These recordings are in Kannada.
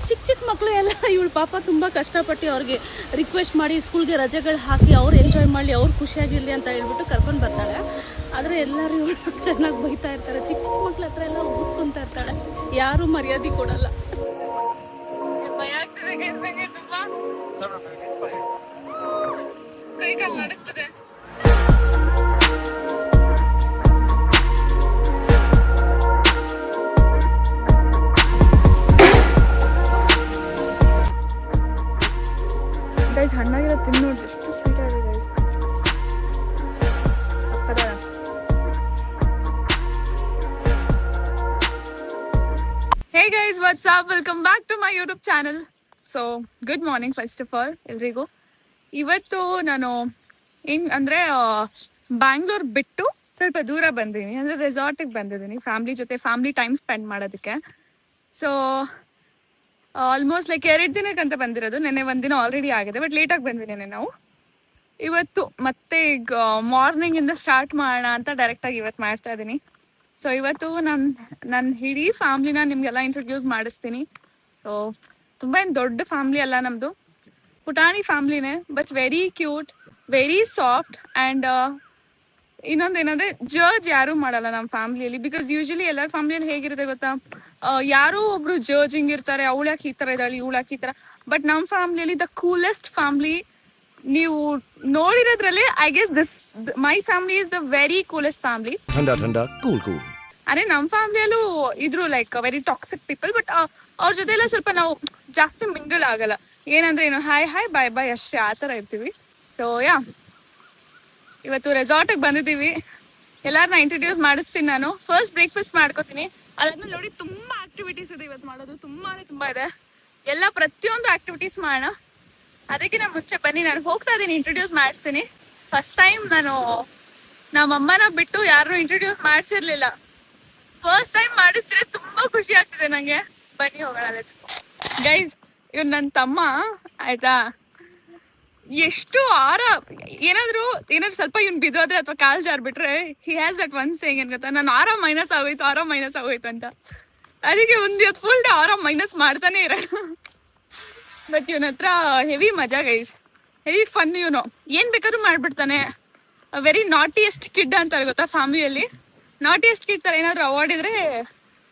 ಚಿಕ್ಕ ಚಿಕ್ಕ ಮಕ್ಕಳು ಎಲ್ಲ ಇವಳು ಪಾಪ ತುಂಬ ಕಷ್ಟಪಟ್ಟು ಅವ್ರಿಗೆ ರಿಕ್ವೆಸ್ಟ್ ಮಾಡಿ ಸ್ಕೂಲ್ಗೆ ರಜೆಗಳು ಹಾಕಿ ಅವ್ರು ಎಂಜಾಯ್ ಮಾಡಲಿ ಅವ್ರು ಖುಷಿಯಾಗಿರಲಿ ಅಂತ ಹೇಳ್ಬಿಟ್ಟು ಕರ್ಕೊಂಡು ಬರ್ತಾಳೆ. ಆದರೆ ಎಲ್ಲರೂ ಇವಳು ಚೆನ್ನಾಗಿ ಬೈತಾ ಇರ್ತಾರೆ. ಚಿಕ್ಕ ಚಿಕ್ಕ ಮಕ್ಳ ಹತ್ರ ಎಲ್ಲ ಉಗಿಸ್ಕೊತಾ ಇರ್ತಾಳೆ, ಯಾರೂ ಮರ್ಯಾದೆ ಕೊಡಲ್ಲ. ಗೈಸ್ ಹಣ್ಣಾಗಿರೋ ತಿನ್ನು ನೋಡಿ ಎಷ್ಟು ಸ್ವೀಟ್ ಆಗಿದೆ guys. Hey guys, what's up, welcome back to my YouTube channel. So good morning first of all ಎಲ್ರಿಗೂ. ಇವತ್ತು ನಾನು ಅಂದರೆ ಬ್ಯಾಂಗ್ಳೂರ್ ಬಿಟ್ಟು ಸ್ವಲ್ಪ ದೂರ ಬಂದಿದ್ದೀನಿ, ಅಂದರೆ ರೆಸಾರ್ಟಿಗೆ ಬಂದಿದ್ದೀನಿ ಫ್ಯಾಮ್ಲಿ ಜೊತೆ, ಫ್ಯಾಮ್ಲಿ ಟೈಮ್ ಸ್ಪೆಂಡ್ ಮಾಡೋದಕ್ಕೆ. ಸೊ ಆಲ್ಮೋಸ್ಟ್ ಲೈಕ್ 2 ದಿನಕ್ಕಂತ ಬಂದಿರೋದು. ನೆನ್ನೆ ಒಂದಿನ ಆಲ್ರೆಡಿ ಆಗಿದೆ, ಬಟ್ ಲೇಟಾಗಿ ಬಂದಿದ್ದೇನೆ ನಾವು. ಇವತ್ತು ಮತ್ತೆ ಈಗ ಮಾರ್ನಿಂಗಿಂದ ಸ್ಟಾರ್ಟ್ ಮಾಡೋಣ ಅಂತ ಡೈರೆಕ್ಟಾಗಿ ಇವತ್ತು ಮಾಡ್ತಾ ಇದ್ದೀನಿ. ಸೊ ಇವತ್ತು ನನ್ನ ಇಡೀ ಫ್ಯಾಮ್ಲಿನ ನಿಮಗೆಲ್ಲ ಇಂಟ್ರೊಡ್ಯೂಸ್ ಮಾಡಿಸ್ತೀನಿ. ಸೊ ತುಂಬ ಏನು ದೊಡ್ಡ ಫ್ಯಾಮ್ಲಿ ಅಲ್ಲ ನಮ್ಮದು, ಪುಟಾಣಿ ಫ್ಯಾಮ್ಲಿನೇ, but very cute, very soft. And ಇನ್ನೊಂದೇನಂದರೆ ಜಡ್ಜ್ ಯಾರೂ ಮಾಡಲ್ಲ ನಮ್ಮ ಫ್ಯಾಮ್ಲಿಯಲ್ಲಿ. ಬಿಕಾಸ್ ಯೂಶಲಿ ಎಲ್ಲರ ಫ್ಯಾಮ್ಲಿಯಲ್ಲಿ ಹೇಗಿರುತ್ತೆ ಗೊತ್ತಾ, ಯಾರೋ ಒಬ್ರು ಜಡ್ಜಿಂಗ್ ಇರ್ತಾರೆ, ಅವಳು ಯಾಕೆ ಈ ಥರ ಇದ್ದಾಳೆ, ಇವಳು ಯಾಕೆ ಈ ಥರ. ಬಟ್ ನಮ್ಮ ಫ್ಯಾಮ್ಲಿಯಲ್ಲಿ ದ ಕೂಲೆಸ್ಟ್ ಫ್ಯಾಮ್ಲಿ ನೀವು ನೋಡಿರೋದ್ರಲ್ಲಿ, I guess this my family is the very coolest family. ಅರೆ ನಮ್ಮ ಫ್ಯಾಮ್ಲಿಯಲ್ಲೂ ಇದ್ರು like very toxic people, but ಅವ್ರ ಜೊತೆ ಎಲ್ಲ ಸ್ವಲ್ಪ ನಾವು ಜಾಸ್ತಿ ಮಿಂಗಲ್ ಆಗಲ್ಲ. ಏನಂದ್ರೆ ಏನು ಹಾಯ್ ಹಾಯ್ ಬಾಯ್ ಬಾಯ್ ಅಷ್ಟೇ, ಆ ಥರ ಇರ್ತೀವಿ. ಸೊ ಯಾ, ಇವತ್ತು ರೆಸಾರ್ಟಿಗೆ ಬಂದಿದ್ದೀವಿ. ಎಲ್ಲಾರನ್ನ ಇಂಟ್ರೊಡ್ಯೂಸ್ ಮಾಡಿಸ್ತೀನಿ ನಾನು. ಫಸ್ಟ್ ಬ್ರೇಕ್ಫಾಸ್ಟ್ ಮಾಡ್ಕೋತೀನಿ, ಅದಾದ್ಮೇಲೆ ನೋಡಿ ತುಂಬಾ ಆಕ್ಟಿವಿಟೀಸ್ ಇದೆ ಇವತ್ತು ಮಾಡೋದು, ತುಂಬಾ ಇದೆ. ಎಲ್ಲ ಪ್ರತಿಯೊಂದು ಆಕ್ಟಿವಿಟೀಸ್ ಮಾಡೋಣ. ಅದಕ್ಕಿಂತ ಮುಂಚೆ ಬನ್ನಿ, ನಾನು ಹೋಗ್ತಾ ಇದ್ದೀನಿ, ಇಂಟ್ರೊಡ್ಯೂಸ್ ಮಾಡಿಸ್ತೀನಿ. ಫಸ್ಟ್ ಟೈಮ್ ನಾನು ನಮ್ಮಮ್ಮನ ಬಿಟ್ಟು ಯಾರು ಇಂಟ್ರೊಡ್ಯೂಸ್ ಮಾಡಿಸಿರ್ಲಿಲ್ಲ, ಫಸ್ಟ್ ಟೈಮ್ ಮಾಡಿಸ್ತೀನಿ. ತುಂಬಾ ಖುಷಿ ಆಗ್ತಿದೆ ನಂಗೆ. ಬನ್ನಿ ಹೋಗೋಣ ಗೈಸ್. ಇವ್ನು ನನ್ನ ತಮ್ಮ ಆಯ್ತಾ, ಎಷ್ಟು ಏನಾದ್ರು ಸ್ವಲ್ಪ ಇವ್ನು ಬಿದ್ದೋದ್ರೆ ಅಥವಾ ಕಾಲ್ ಜಾರ್ಬಿಟ್ರೆ, he has that one saying ಏನ್ ಗೊತ್ತಾ, ನಾನು ಆರಾಮ್ ಮೈನಸ್ ಆಗೋಯ್ತು ಅಂತ. ಅದಕ್ಕೆ ಇವತ್ತು ಫುಲ್ ಡೇ ಆರಾಮ್ ಮೈನಸ್ ಮಾಡ್ತಾನೆ ಇರೋಣ. ಬಟ್ ಇವನ ಹತ್ರ ಹೆವಿ ಮಜಾ ಗೈಸ್, ಹೆವಿ ಫನ್. ಇವನು ಏನ್ ಬೇಕಾದ್ರೂ ಮಾಡ್ಬಿಡ್ತಾನೆ. ವೆರಿ ನಾಟಿಯೆಸ್ಟ್ ಕಿಡ್ ಅಂತಾರೆ ಗೊತ್ತಾ ಫ್ಯಾಮಿಲಿಯಲ್ಲಿ. ನಾಟಿಯೆಸ್ಟ್ ಕಿಡ್ ತರ ಏನಾದ್ರು ಅವಾರ್ಡ್ ಇದ್ರೆ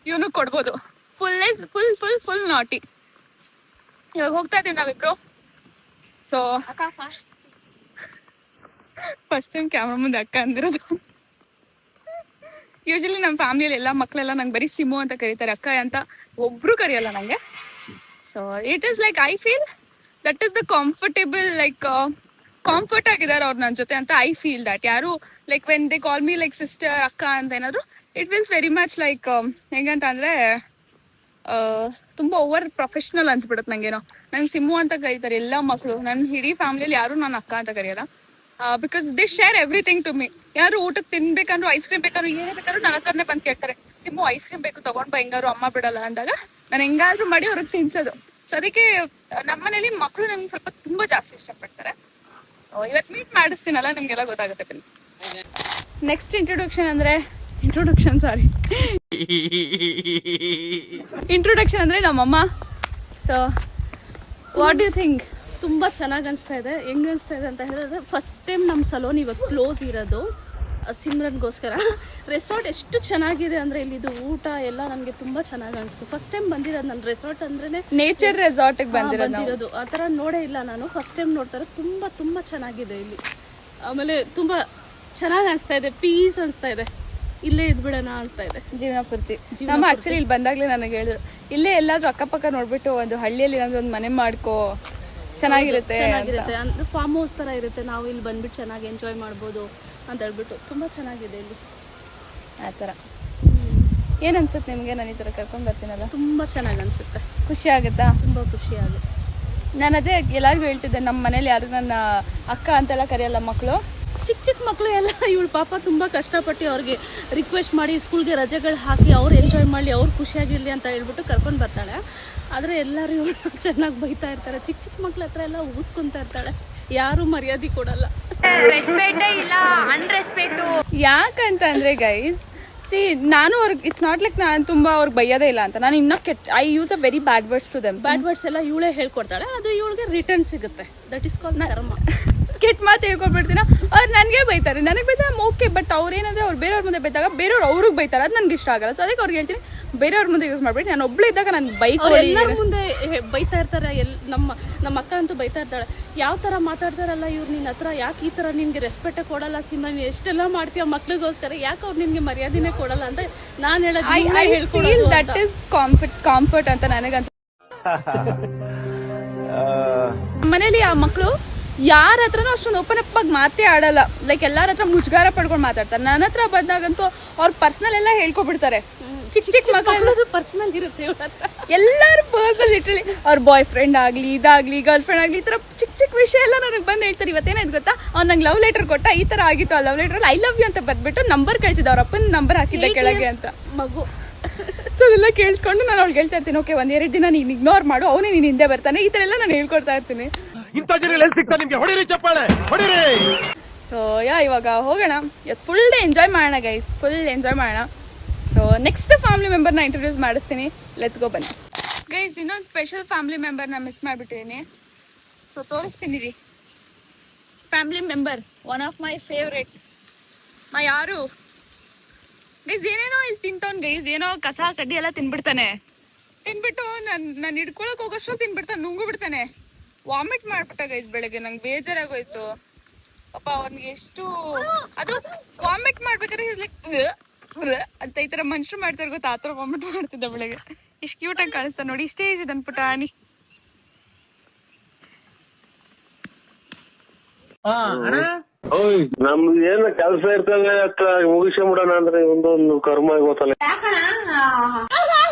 ಇವನು ಕೊಡ್ಬೋದು. ಫುಲ್ ನಾಟಿ. ಇವಾಗ ಹೋಗ್ತಾ ಇದೀವಿ ನಾವಿಬ್ರು. ಸೊ ಫಸ್ಟ್ ಟೈಮ್ ಕ್ಯಾಮ್ರಾ ಮುಂದೆ ಅಕ್ಕ ಅಂದಿರೋದು. ಯೂಶಲಿ ನಮ್ಮ ಫ್ಯಾಮಿಲಿಯಲ್ಲಿ ಎಲ್ಲ ಮಕ್ಕಳೆಲ್ಲ ನಂಗೆ ಬರೀ ಸಿಮು ಅಂತ ಕರೀತಾರೆ, ಅಕ್ಕ ಅಂತ ಒಬ್ರು ಕರೆಯಲ್ಲ ನಂಗೆ. So it is like I feel that is the comfortable, like comfort ಆಗಿದ್ದಾರೆ ಅವ್ರು ನನ್ನ ಜೊತೆ ಅಂತ ಐ ಫೀಲ್ ದಟ್. ಯಾರು like when they call me like sister, ಅಕ್ಕ ಅಂತ ಏನಾದ್ರು, it feels very much like ಹೆಂಗಂತ ಅಂದ್ರೆ ತುಂಬಾ ಓವರ್ ಪ್ರೊಫೆಷನಲ್ ಅನ್ಸ್ಬಿಡುತ್ತೆ ನಂಗೇನೋ. ನಂಗೆ ಸಿಮ್ಮು ಅಂತ ಕರೀತಾರೆ ಎಲ್ಲ ಮಕ್ಕಳು. ನನ್ನ ಇಡೀ ಫ್ಯಾಮಿಲಿಯಲ್ಲಿ ಯಾರು ನಾನು ಅಕ್ಕ ಅಂತ ಕರೆಯಲ್ಲ. Because they share everything to me. ಯಾರು ಊಟಕ್ಕೆ ತಿನ್ಬೇಕಂದ್ರು, ಐಸ್ ಕ್ರೀಮ್ ಬೇಕಾದ್ರು, ಏನೇ ಬೇಕಾದ್ರೂ ನನ್ನ ಹತ್ರನೇ ಬಂದು ಕೇಳ್ತಾರೆ, ಸಿಮ್ಮು ಐಸ್ ಕ್ರೀಮ್ ಬೇಕು ತಗೊಂಡ್ ಬಾ, ಹೆಂಗಾರು ಅಮ್ಮ ಬಿಡಲ್ಲ ಅಂದಾಗ ನಾನು ಹೆಂಗಾದ್ರೂ ಮಾಡಿ ಅವ್ರಿಗೆ ತಿನ್ಸೋದು. ಸೊ ಅದಕ್ಕೆ ನಮ್ಮನೇಲಿ ಮಕ್ಕಳು ನಮ್ಗೆ ಸ್ವಲ್ಪ ತುಂಬಾ ಜಾಸ್ತಿ ಇಷ್ಟಪಡ್ತಾರೆ. ಇವತ್ತು ಮೀಟ್ ಮಾಡಿಸ್ತೀನಲ್ಲ, ನಿಮ್ಗೆಲ್ಲ ಗೊತ್ತಾಗುತ್ತೆ ಬನ್ನಿ. ನೆಕ್ಸ್ಟ್ ಇಂಟ್ರೊಡಕ್ಷನ್ ಅಂದ್ರೆ ನಮ್ಮಮ್ಮ. So what do you think? ತುಂಬ ಚೆನ್ನಾಗಿ ಅನಿಸ್ತಾ ಇದೆ. ಹೆಂಗೆ ಅನಿಸ್ತಾ ಇದೆ ಅಂತ ಹೇಳಿದ್ರೆ, ಫಸ್ಟ್ ಟೈಮ್ ನಮ್ಮ ಸಲೂನ್ ಇವಾಗ ಕ್ಲೋಸ್ ಇರೋದು ಸಿಮ್ರನ್ಗೋಸ್ಕರ. ರೆಸಾರ್ಟ್ ಎಷ್ಟು ಚೆನ್ನಾಗಿದೆ ಅಂದರೆ, ಇಲ್ಲಿದು ಊಟ ಎಲ್ಲ ನನಗೆ ತುಂಬ ಚೆನ್ನಾಗಿ ಅನಿಸ್ತು. ಫಸ್ಟ್ ಟೈಮ್ ಬಂದಿರೋದು ನನ್ನ ರೆಸಾರ್ಟ್ ಅಂದ್ರೆ ನೇಚರ್ ರೆಸಾರ್ಟಿಗೆ ಬಂದಿರೋದು. ಆ ಥರ ನೋಡೇ ಇಲ್ಲ ನಾನು, ಫಸ್ಟ್ ಟೈಮ್ ನೋಡ್ತಾ ಇರೋದು. ತುಂಬ ಚೆನ್ನಾಗಿದೆ ಇಲ್ಲಿ. ಆಮೇಲೆ ತುಂಬ ಚೆನ್ನಾಗಿ ಅನಿಸ್ತಾ ಇದೆ, ಪೀಸ್ ಅನಿಸ್ತಾ ಇದೆ. ಇಲ್ಲೇ ಇದ್ಬಿಡೋಣ ಅನಿಸ್ತಾ ಇದೆ ಜೀವನ ಪೂರ್ತಿ. ನಮ್ಮ ಆ್ಯಕ್ಚುಲಿ ಇಲ್ಲಿ ಬಂದಾಗಲೇ ನನಗೆ ಹೇಳಿದ್ರು, ಇಲ್ಲೇ ಎಲ್ಲಾದ್ರೂ ಅಕ್ಕಪಕ್ಕ ನೋಡ್ಬಿಟ್ಟು ಒಂದು ಹಳ್ಳಿಯಲ್ಲಿ ಒಂದು ಮನೆ ಮಾಡ್ಕೋ, ಚೆನ್ನಾಗಿರುತ್ತೆ ಅಂದ್ರೆ ಫಾರ್ಮ್ ಹೌಸ್ ಥರ ಇರುತ್ತೆ, ನಾವು ಇಲ್ಲಿ ಬಂದ್ಬಿಟ್ಟು ಚೆನ್ನಾಗಿ ಎಂಜಾಯ್ ಮಾಡ್ಬೋದು ಅಂತ ಹೇಳ್ಬಿಟ್ಟು. ತುಂಬ ಚೆನ್ನಾಗಿದೆ ಇಲ್ಲಿ ಆ ಥರ. ಏನು ಅನ್ಸುತ್ತೆ ನಿಮಗೆ? ನಾನು ಈ ಥರ ಕರ್ಕೊಂಡು ಬರ್ತೀನಲ್ಲ, ತುಂಬ ಚೆನ್ನಾಗಿ ಅನಿಸುತ್ತೆ. ಖುಷಿ ಆಗುತ್ತಾ? ತುಂಬ ಖುಷಿ ಆಗುತ್ತೆ. ನಾನು ಅದೇ ಎಲ್ಲರಿಗೂ ಹೇಳ್ತಿದ್ದೆ, ನಮ್ಮ ಮನೇಲಿ ಯಾರು ನನ್ನ ಅಕ್ಕ ಅಂತೆಲ್ಲ ಕರೆಯಲ್ಲ ಮಕ್ಕಳು. ಚಿಕ್ಕ ಮಕ್ಕಳು ಎಲ್ಲ ಇವಳು ಪಾಪ ತುಂಬ ಕಷ್ಟಪಟ್ಟು ಅವ್ರಿಗೆ ರಿಕ್ವೆಸ್ಟ್ ಮಾಡಿ ಸ್ಕೂಲ್ಗೆ ರಜೆಗಳು ಹಾಕಿ ಅವ್ರು ಎಂಜಾಯ್ ಮಾಡಲಿ, ಅವ್ರು ಖುಷಿಯಾಗಿರಲಿ ಅಂತ ಹೇಳ್ಬಿಟ್ಟು ಕರ್ಕೊಂಡು ಬರ್ತಾಳೆ. ಆದರೆ ಎಲ್ಲರೂ ಇವಳು ಚೆನ್ನಾಗಿ ಬೈತಾ ಇರ್ತಾರೆ. ಚಿಕ್ಕ ಮಕ್ಳ ಹತ್ರ ಎಲ್ಲ ಉಗಿಸ್ಕೊತಾ ಇರ್ತಾಳೆ, ಯಾರೂ ಮರ್ಯಾದೆ ಕೊಡಲ್ಲ. ರೆಸ್ಪೆಕ್ಟೇ ಇಲ್ಲ, ಅನ್ರೆಸ್ಪೆಕ್ಟು. ಯಾಕಂತ ಅಂದರೆ ಗೈಸ್, ಸಿ ನಾನು ಅವ್ರಿಗೆ ಇಟ್ಸ್ ನಾಟ್ ಲೈಕ್ ನಾನು ತುಂಬ ಅವ್ರಿಗೆ ಬೈಯೋದೇ ಇಲ್ಲ ಅಂತ. ನಾನು ಇನ್ನೂ I use a very bad words to them. Bad words ಎಲ್ಲ ಇವಳೇ ಹೇಳ್ಕೊಡ್ತಾಳೆ, ಅದು ಇವಳಿಗೆ ರಿಟರ್ನ್ ಸಿಗುತ್ತೆ. ದಟ್ ಇಸ್ ಕಾಲ್ಡ್ ಕರ್ಮ. ಕೆಟ್ಟ ಮಾತು ಹೇಳ್ಕೊಡ್ಬಿಡ್ತೀನ, ಅವ್ರು ನನಗೆ ಬೈತಾರೆ, ನನಗೆ ಬೈತಾರೆ ಓಕೆ. ಬಟ್ ಅವ್ರು ಏನಂದ್ರೆ ಅವ್ರು ಬೇರೆಯವ್ರ ಮುಂದೆ ಬೈದಾಗ ಬೇರೆಯವ್ರು ಅವ್ರಿಗೆ ಬೈತಾರೆ, ಅದು ನನಗೆ ಇಷ್ಟ ಆಗಲ್ಲ. ಸೊ ಅದಕ್ಕೆ ಅವ್ರಿಗೆ ಹೇಳ್ತೀನಿ ಬೇರೆಯವ್ರ ಮುಂದೆ ಯೂಸ್ ಮಾಡ್ಬಿಟ್ಟು ನಾನು ಒಬ್ಬಳು ಇದ್ದಾಗ ನಾನು ಬೈಕ್ ಎಲ್ಲರ ಮುಂದೆ ಬೈತಾ ಇರ್ತಾರೆ. ನಮ್ಮ ಅಕ್ಕ ಅಂತೂ ಬೈತಾ ಇರ್ತಾಳೆ, ಯಾವ ಥರ ಮಾತಾಡ್ತಾರಲ್ಲ ಇವ್ರು ನಿನ್ನ ಹತ್ರ, ಯಾಕೆ ಈ ಥರ ನಿನಗೆ ರೆಸ್ಪೆಕ್ಟ್ ಕೊಡಲ್ಲ ಸಿಂಹ, ನೀನು ಎಷ್ಟೆಲ್ಲ ಮಾಡ್ತೀಯ ಮಕ್ಳಿಗೋಸ್ಕರ, ಯಾಕೆ ಅವ್ರು ನಿನಗೆ ಮರ್ಯಾದೆನೇ ಕೊಡಲ್ಲ ಅಂತ ನಾನು ಹೇಳೋದು. ದಟ್ ಇಸ್ ಕಾಂಫರ್ಟ್ ಅಂತ ನನಗೆ ಅನ್ಸುತ್ತೆ. ಮನೇಲಿ ಆ ಮಕ್ಕಳು ಯಾರ ಹತ್ರನೂ ಅಷ್ಟೊಂದು ಓಪನ್ ಅಪ್ ಆಗಿ ಮಾತೇ ಆಡಲ್ಲ. ಲೈಕ್ ಎಲ್ಲರ ಹತ್ರ ಮುಜುಗಾರ ಪಡ್ಕೊಂಡು ಮಾತಾಡ್ತಾರೆ. ನನ್ನ ಹತ್ರ ಬಂದಾಗಂತೂ ಅವ್ರ ಪರ್ಸನಲ್ ಎಲ್ಲ ಹೇಳ್ಕೊಬಿಡ್ತಾರೆ. ಚಿಕ್ಕ ಮಕ್ಕಳು ಪರ್ಸನಲ್ ಇರುತ್ತೆ ಎಲ್ಲರೂ ಪರ್ಸನಲ್, ಲಿಟ್ರಲಿ ಅವ್ರ ಬಾಯ್ ಫ್ರೆಂಡ್ ಆಗಲಿ ಇದಾಗಲಿ ಗರ್ಲ್ ಫ್ರೆಂಡ್ ಆಗಲಿ ಈ ಥರ ಚಿಕ್ಕ ವಿಷಯ ಎಲ್ಲ ನನಗೆ ಬಂದು ಹೇಳ್ತಾರೆ. ಇವತ್ತೇನಾಯ್ತು ಗೊತ್ತಾ, ಅವ್ನು ನಂಗೆ ಲವ್ ಲೆಟರ್ ಕೊಟ್ಟ, ಈ ಥರ ಆಗಿತ್ತು. ಆ ಲವ್ ಲೆಟರಲ್ಲಿ ಐ ಲವ್ ಯು ಅಂತ ಬರ್ಬಿಟ್ಟು ನಂಬರ್ ಕಳಿಸಿದ್ದೆ, ಅವ್ರ ಅಪ್ಪನ ನಂಬರ್ ಹಾಕಿದ್ದೆ ಕೆಳಗೆ ಅಂತ. ಮಗು ಸೊ ಅದೆಲ್ಲ ಕೇಳಿಸ್ಕೊಂಡು ನಾನು ಅವ್ಳಿಗೆ ಹೇಳ್ತಾ ಇರ್ತೀನಿ, ಓಕೆ 1-2 ದಿನ ನೀನು ಇಗ್ನೋರ್ ಮಾಡು, ಅವನೇ ನೀನು ಹಿಂದೆ ಬರ್ತಾನೆ, ಈ ಥರ ಎಲ್ಲ ನಾನು ಹೇಳ್ಕೊಡ್ತಾ ಇರ್ತೀನಿ. ಸೊ ಇವಾಗ ಹೋಗೋಣ, ಇವತ್ತು ಫುಲ್ ಡೇ ಎಂಜಾಯ್ ಮಾಡೋಣ ಗೈಸ್, ಫುಲ್ ಎಂಜಾಯ್ ಮಾಡೋಣ. ಸೊ ನೆಕ್ಸ್ಟ್ ಫ್ಯಾಮಿಲಿ ಮೆಂಬರ್ನ ಇಂಟ್ರೊಡ್ಯೂಸ್ ಮಾಡಿಸ್ತೀನಿ, ಲೆಟ್ಸ್ ಗೋ ಬನ್ನಿ ಗೈಸ್. ಇನ್ನೊಂದು ಸ್ಪೆಷಲ್ ಫ್ಯಾಮಿಲಿ ಮೆಂಬರ್ನ ಮಿಸ್ ಮಾಡಿಬಿಟ್ಟಿದ್ದೀನಿ. ಸೊ ತೋರಿಸ್ತೀನಿ ರೀ, family member, one of my favourite. ಯಾರು ಗೈಸ್ ಏನೇನೋ ಇಲ್ಲಿ ತಿಂತವ್ನು ಗೈಸ್, ಏನೋ ಕಸ ಕಡ್ಡಿ ಎಲ್ಲ ತಿನ್ಬಿಡ್ತಾನೆ. ತಿನ್ಬಿಟ್ಟು ನಾನು ಹಿಡ್ಕೊಳಕ್ ಹೋಗೋಷ್ಟು ತಿನ್ಬಿಡ್ತಾನೆ, ನುಂಗು ಬಿಡ್ತಾನೆ. ವಾಮಿಟ್ ಮಾಡ್ಬಿಟ್ಟ ಗೈಸ್ ಬೆಳಗ್ಗೆ, ನಂಗೆ ಬೇಜಾರಾಗೋಯ್ತು ಪಾಪ ಅವ್ನಿಗೆ. ಎಷ್ಟು ಅದು ವಾಮಿಟ್ ಮಾಡ್ಬೇಕಾದ್ರೆ ಅಂತ ಈ ತರ ಮನುಷ್ಯರು ಮಾಡ್ತಾರೆ ಗೊತ್ತಾ, ಆ ಥರ ವಾಮಿಟ್ ಮಾಡ್ತಿದ್ದ ಬೆಳಗ್ಗೆ. ಇಷ್ಟು ಕ್ಯೂಟಾಗಿ ಕಾಣಿಸ್ತಾ ನೋಡಿ, ಇಷ್ಟೇ ಏಜ್ ಇದೆ ಪುಟಾಣಿ. ನಮ್ದು ಏನ ಕೆಲ್ಸ ಇರ್ತಂಗ ಮುಗಿಸ್ಕೊಂಬಿಡೋಣ ಅಂದ್ರೆ ಒಂದೊಂದು ಕರ್ಮ ಗೊತ್ತಲ್ಲ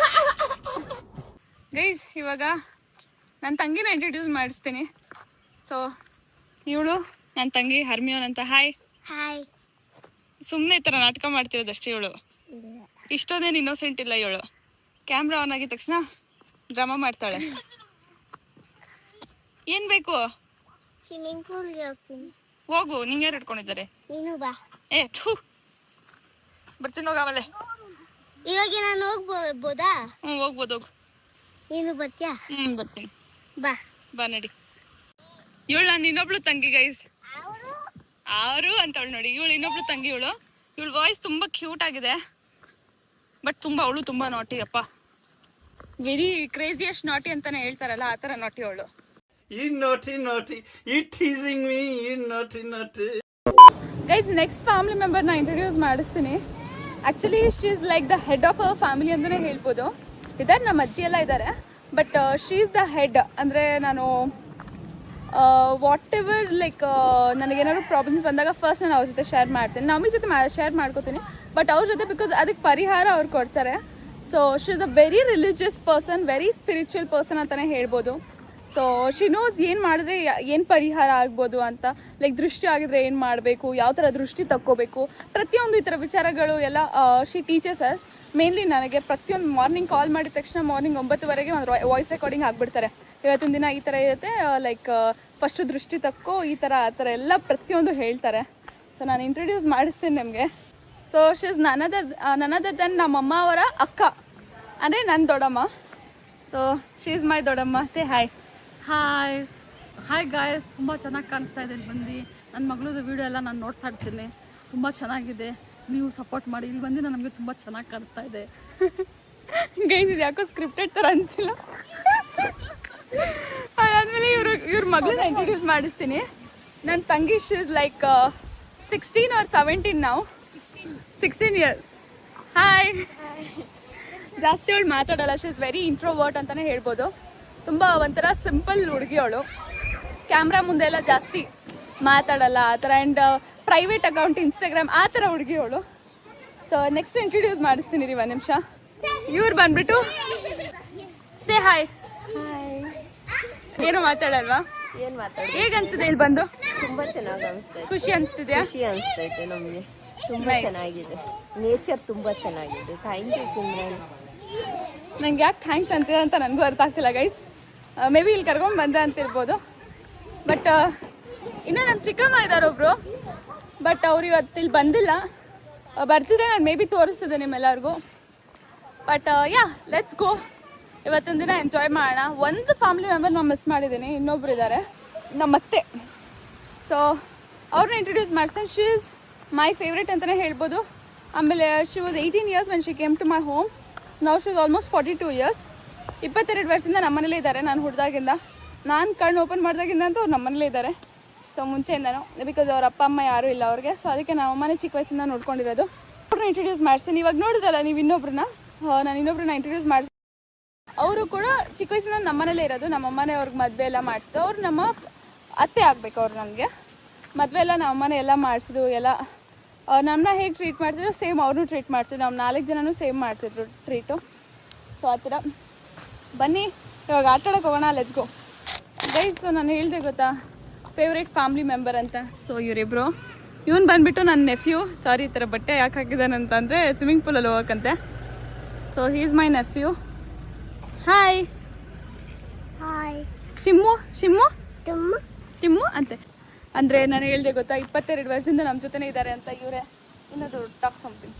ಗೈಸ್. ಇವಾಗ ನನ್ನ ತಂಗಿನ ಇಂಟ್ರೊಡ್ಯೂಸ್ ಮಾಡಿಸ್ತೀನಿ. ಸೊ ಇವಳು ನನ್ನ ತಂಗಿ ಹರ್ಮಿಯೋನ್ ಅಂತ. ಹಾಯ್. ಸುಮ್ಮನೆ ಈ ಥರ ನಾಟಕ ಮಾಡ್ತಿರೋದಷ್ಟೇ ಇವಳು, ಇಷ್ಟೊಂದೇನು ಇನ್ನೋಸೆಂಟ್ ಇಲ್ಲ ಇವಳು. ಕ್ಯಾಮ್ರಾ ಆನ್ ಆಗಿದ ತಕ್ಷಣ ಡ್ರಾಮಾ ಮಾಡ್ತಾಳೆ. ಏನ್ ಬೇಕು? ಸ್ವಿಮ್ಮಿಂಗ್ ಪೂಲ್ಗೆ ಹೋಗ್ತೀನಿ. ಹೋಗು, ನಿಂಗೆ ಯಾರು ಇಟ್ಕೊಂಡಿದ್ದಾರೆ? ನೀನು ಬಾ. ಬರ್ತೀನಿ ಹೋಗ ಆಮೇಲೆ. ಇವಾಗ ನಾನು ಹೋಗ್ಬೋದಾ? ಹೋಗ್ಬೋದು, ಹೋಗು. ನೀನು ಬರ್ತೀಯಾ? ಬರ್ತೀನಿ, ಬಾ ಬಾ ನಡಿ. ಇವಳು ನಾನು ಇನ್ನೊಬ್ಳು ತಂಗಿ ಗೈಸ್, ಅವರು ಅಂತವಳು ನೋಡಿ. ಇವಳು ಇನ್ನೊಬ್ಳು ತಂಗಿ, ಇವಳು ವಾಯ್ಸ್ ತುಂಬಾ ಕ್ಯೂಟ್ ಆಗಿದೆ, ಬಟ್ ಅವಳು ತುಂಬಾ ನಾಟಿ. ಅಪ್ಪ ವೆರಿ ಕ್ರೇಜಿಯಸ್ಟ್ ನಾಟಿ ಅಂತಾನೆ ಹೇಳ್ತಾರಲ್ಲ, ಆ ತರ ನಾಟಿ ಅವಳು. ಗೈಸ್ ನೆಕ್ಸ್ಟ್ ಫ್ಯಾಮಿಲಿ ಮೆಂಬರ್ನ ಇಂಟ್ರೊಡ್ಯೂಸ್ ಮಾಡಿಸ್ತೀನಿ. Actually she is like the head of our family ಅಂತಲೇ ಹೇಳ್ಬೋದು. ಇದ್ದಾರೆ ನಮ್ಮ ಅಜ್ಜಿ ಎಲ್ಲ ಇದ್ದಾರೆ, but she is the head. ಅಂದರೆ ನಾನು ವಾಟ್ ಎವರ್ ಲೈಕ್ ನನಗೇನಾದ್ರು ಪ್ರಾಬ್ಲಮ್ಸ್ ಬಂದಾಗ ಫಸ್ಟ್ ನಾನು ಅವ್ರ ಜೊತೆ ಶೇರ್ ಮಾಡ್ತೀನಿ, ನಮ್ಮ ಜೊತೆ ಶೇರ್ ಮಾಡ್ಕೋತೀನಿ. ಬಟ್ ಅವ್ರ ಜೊತೆ ಬಿಕಾಸ್ ಅದಕ್ಕೆ ಪರಿಹಾರ ಅವ್ರು ಕೊಡ್ತಾರೆ. So she is a very religious person, very spiritual person ಅಂತಲೇ ಹೇಳ್ಬೋದು. ಸೊ ಶಿ ನೋಸ್ ಏನು ಮಾಡಿದ್ರೆ ಏನು ಪರಿಹಾರ ಆಗ್ಬೋದು ಅಂತ. ಲೈಕ್ ದೃಷ್ಟಿ ಆಗಿದ್ರೆ ಏನು ಮಾಡಬೇಕು, ಯಾವ ಥರ ದೃಷ್ಟಿ ತಕ್ಕೋಬೇಕು, ಪ್ರತಿಯೊಂದು ಈ ಥರ ವಿಚಾರಗಳು ಎಲ್ಲ ಶಿ ಟೀಚರ್ಸ್ ಅಸ್. ಮೇನ್ಲಿ ನನಗೆ ಪ್ರತಿಯೊಂದು ಮಾರ್ನಿಂಗ್ ಕಾಲ್ ಮಾಡಿದ ತಕ್ಷಣ ಮಾರ್ನಿಂಗ್ 9:00 ಒಂದು ವಾಯ್ಸ್ ರೆಕಾರ್ಡಿಂಗ್ ಆಗಿಬಿಡ್ತಾರೆ. ಇವತ್ತಿನ ದಿನ ಈ ಥರ ಇರುತ್ತೆ, ಲೈಕ್ ಫಸ್ಟು ದೃಷ್ಟಿ ತಕ್ಕೋ, ಈ ಥರ ಆ ಥರ ಎಲ್ಲ ಪ್ರತಿಯೊಂದು ಹೇಳ್ತಾರೆ. ಸೊ ನಾನು ಇಂಟ್ರೊಡ್ಯೂಸ್ ಮಾಡಿಸ್ತೀನಿ ನಿಮಗೆ. ಸೊ ಶಿ ಇಸ್ ನನ್ನದರ್ ದೆನ್ ನಮ್ಮಮ್ಮ ಅವರ ಅಕ್ಕ, ಅಂದರೆ ನನ್ನ ದೊಡ್ಡಮ್ಮ. ಸೊ ಶಿ ಇಸ್ ಮೈ ದೊಡ್ಡಮ್ಮ. Say hi. ಹಾಯ್ ಗಾಯ್ಸ್, ತುಂಬ ಚೆನ್ನಾಗಿ ಕಾಣಿಸ್ತಾ ಇದೆ. ಬಂದು ನನ್ನ ಮಗಳದ್ದು ವೀಡಿಯೋ ಎಲ್ಲ ನಾನು ನೋಡ್ತಾ ಇರ್ತೀನಿ, ತುಂಬ ಚೆನ್ನಾಗಿದೆ. ನೀವು ಸಪೋರ್ಟ್ ಮಾಡಿ. ಇಲ್ಲಿ ಬಂದು ನಮಗೆ ತುಂಬ ಚೆನ್ನಾಗಿ ಕಾಣಿಸ್ತಾ ಇದೆ ಗೈಸ್. ಇದು ಯಾಕೋ ಸ್ಕ್ರಿಪ್ಟೆಡ್ ಥರ ಅನಿಸ್ತಿಲ್ಲ. ಅದಾದಮೇಲೆ ಇವ್ರ ಮಗಳನ್ನ ಇಂಟ್ರೊಡ್ಯೂಸ್ ಮಾಡಿಸ್ತೀನಿ. ನನ್ನ ತಂಗಿ ಶಿ ಇಸ್ ಲೈಕ್ 16 or 17 ನಾವು, 16 years. ಹಾಯ್. ಜಾಸ್ತಿ ಅವಳು ಮಾತಾಡಲ್ಲ, ಶಿ ಇಸ್ ವೆರಿ ಇಂಟ್ರೋವರ್ಟ್ ಅಂತಲೇ ಹೇಳ್ಬೋದು. ತುಂಬ ಒಂಥರ ಸಿಂಪಲ್ ಹುಡುಗಿ ಅವಳು, ಕ್ಯಾಮ್ರಾ ಮುಂದೆ ಎಲ್ಲ ಜಾಸ್ತಿ ಮಾತಾಡಲ್ಲ ಆ ಥರ. ಆ್ಯಂಡ್ ಪ್ರೈವೇಟ್ ಅಕೌಂಟ್ ಇನ್ಸ್ಟಾಗ್ರಾಮ್ ಆ ಥರ ಹುಡುಗಿ ಅವಳು. ಸೊ ನೆಕ್ಸ್ಟ್ ಇಂಟ್ರೊಡ್ಯೂಸ್ ಮಾಡಿಸ್ತೀನಿ ರೀ, 1 ನಿಮಿಷ. ಇವ್ರು ಬಂದ್ಬಿಟ್ಟು ಸೇ ಹಾಯ್. ಏನೋ ಮಾತಾಡಲ್ವಾ? ಏನ್ ಮಾತಾಡಿ? ಹೇಗೆ ಅನ್ಸ್ತಿದೆ ಇಲ್ಲಿ ಬಂದು? ತುಂಬಾ ಚೆನ್ನಾಗಿ ಅನಿಸ್ತಾ ಖುಷಿ ಅನಿಸ್ತಿದ್ಯಾ? ಖುಷಿ ಅನಿಸ್ತೈತೆ ನಮಗೆ, ತುಂಬಾ ಚೆನ್ನಾಗಿದೆ. ನೇಚರ್ ತುಂಬಾ ಚೆನ್ನಾಗಿದೆ. Thank you Simran. ನಂಗೆ ಯಾಕೆ ಥ್ಯಾಂಕ್ಸ್ ಅಂತಿದೆ ಅಂತ ನನಗೂ ಅರ್ಥ ಆಗ್ತಿಲ್ಲ ಗೈಸ್. ಮೇ ಬಿ ಇಲ್ಲಿ ಕರ್ಕೊಂಡು ಬಂದೆ ಅಂತಿರ್ಬೋದು. ಬಟ್ ಇನ್ನೂ ನಮ್ಮ ಚಿಕ್ಕಮ್ಮ ಇದ್ದಾರೆ ಒಬ್ರು, ಬಟ್ ಅವ್ರು ಇವತ್ತು ಇಲ್ಲಿ ಬಂದಿಲ್ಲ. ಬರ್ತಿದ್ರೆ ನಾನು ಮೇ ಬಿ ತೋರಿಸ್ತಿದ್ದೆ ನಿಮ್ಮೆಲ್ಲರಿಗೂ. But yeah let's go. ಇವತ್ತಿನ ದಿನ ಎಂಜಾಯ್ ಮಾಡೋಣ. ಒಂದು ಫ್ಯಾಮಿಲಿ ಮೆಂಬರ್ ನಾನು ಮಿಸ್ ಮಾಡಿದ್ದೀನಿ, ಇನ್ನೊಬ್ರು ಇದ್ದಾರೆ ನಮ್ಮತ್ತೆ. ಸೊ ಅವ್ರನ್ನ ಇಂಟ್ರೊಡ್ಯೂಸ್ ಮಾಡ್ತೇನೆ. ಶಿ ಈಸ್ ಮೈ ಫೇವ್ರೇಟ್ ಅಂತಲೇ ಹೇಳ್ಬೋದು. ಆಮೇಲೆ she was 18 years when she came to my home. Now she is almost 42 years. 22 ವರ್ಷದಿಂದ ನಮ್ಮನೇಲೇ ಇದ್ದಾರೆ. ನಾನು ಹುಡ್ದಾಗಿಂದ, ನಾನು ಕಣ್ಣು ಓಪನ್ ಮಾಡಿದಾಗಿಂದ ಅಂತೂ ಅವ್ರು ನಮ್ಮನೇಲೇ ಇದ್ದಾರೆ. ಸೊ ಮುಂಚೆಯಿಂದನೂ, ಬಿಕಾಸ್ ಅವ್ರ ಅಪ್ಪ ಅಮ್ಮ ಯಾರೂ ಇಲ್ಲ ಅವ್ರಿಗೆ. ಸೊ ಅದಕ್ಕೆ ನಾವು ಅಮ್ಮನೇ ಚಿಕ್ಕ ವಯಸ್ಸಿಂದ ನೋಡ್ಕೊಂಡಿರೋದು. ಅವ್ರನ್ನ ಇಂಟ್ರೊಡ್ಯೂಸ್ ಮಾಡಿಸ್ತೀನಿ. ಇವಾಗ ನೋಡಿದ್ರಲ್ಲ ನೀವು ಇನ್ನೊಬ್ರನ್ನ, ನಾನು ಇನ್ನೊಬ್ರನ್ನ ಇಂಟ್ರೊಡ್ಯೂಸ್ ಮಾಡಿಸ್ತೀನಿ. ಅವರು ಕೂಡ ಚಿಕ್ಕ ವಯಸ್ಸಿಂದ ನಮ್ಮನೇಲೇ ಇರೋದು. ನಮ್ಮಮ್ಮನೇ ಅವ್ರಿಗೆ ಮದುವೆ ಎಲ್ಲ ಮಾಡಿಸಿದ್ದು. ಅವ್ರು ನಮ್ಮ ಅತ್ತೆ ಆಗಬೇಕು. ಅವ್ರು ನನಗೆ ಮದುವೆ ಎಲ್ಲ ನಮ್ಮಮ್ಮನೇ ಎಲ್ಲ ಮಾಡಿಸಿದ್ದು. ಎಲ್ಲ ನಮ್ಮನ್ನ ಹೇಗೆ ಟ್ರೀಟ್ ಮಾಡ್ತಿದ್ರು ಸೇಮ್ ಅವ್ರನ್ನೂ ಟ್ರೀಟ್ ಮಾಡ್ತಿದ್ರು. ನಾವು 4 ಜನನೂ ಸೇಮ್ ಮಾಡ್ತಿದ್ರು ಟ್ರೀಟು. ಸೊ ಆ ಥರ ಬನ್ನಿ ಇವಾಗ ಆಟ ಆಡೋಕೆ ಹೋಗೋಣ. Let's go guys. ಸೊ ನಾನು ಹೇಳಿದೆ ಗೊತ್ತಾ ಫೇವ್ರೇಟ್ ಫ್ಯಾಮಿಲಿ ಮೆಂಬರ್ ಅಂತ. ಸೊ ಇವರಿಬ್ಬರು, ಇವನು ಬಂದುಬಿಟ್ಟು ನನ್ನ ನೆಫ್ಯೂ. ಸಾರಿ ಈ ಥರ ಬಟ್ಟೆ ಯಾಕೆ ಹಾಕಿದ್ದಾನಂತಂದರೆ ಸ್ವಿಮ್ಮಿಂಗ್ ಪೂಲಲ್ಲಿ ಹೋಗೋಕ್ಕಂತೆ. So he is my nephew. Hi hi. ಶಿಮ್ಮು ಶಿಮ್ಮು ತುಂಬ ಟಿಮ್ಮು ಅಂತೆ. ಅಂದರೆ ನಾನು ಹೇಳಿದೆ ಗೊತ್ತಾ 22 ವರ್ಷದಿಂದ ನಮ್ಮ ಜೊತೆನೇ ಇದ್ದಾರೆ ಅಂತ. ಇವರೇ ಇನ್ನೊಂದು ಟಾಕ್ ಸಮಥಿಂಗ್.